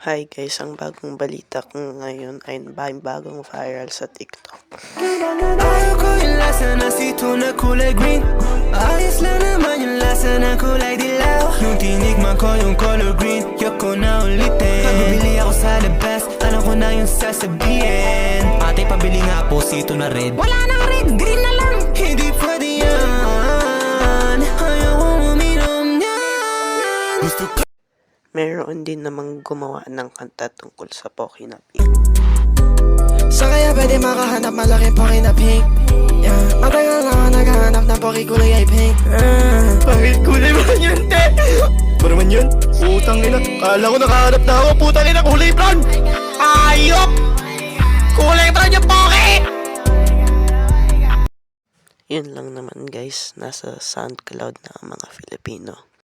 Hi guys, ang bagong balita ko ngayon ay bagong viral sa TikTok. Ayaw ko yung lasa na sito na kulay green. Ayos lang naman yung lasa na kulay dilaw. Nung tinikman ko yung color green, yoko na ulitin. Magbibili ako sa the best, alam ko na yung sasabihin. Ate, pabili nga po sito na red. Wala nang red, green na lang. Hindi pwede yan, ayaw kong uminom yan. Gusto ko. Meron din namang gumawa ng kanta tungkol sa Pocky na pink. Sa kaya pwede makahanap malaking Pocky na pink. Matagal na ako naghahanap ng Pocky kulay ay pink. Bakit kulay ba yun, te? Ba naman yun? Putang ina. Kala ko nakahanap na ako. Putang ina, kulay brown. Ayop! Kulay brown yung Pocky! Yun lang naman guys, nasa SoundCloud na ang mga Filipino.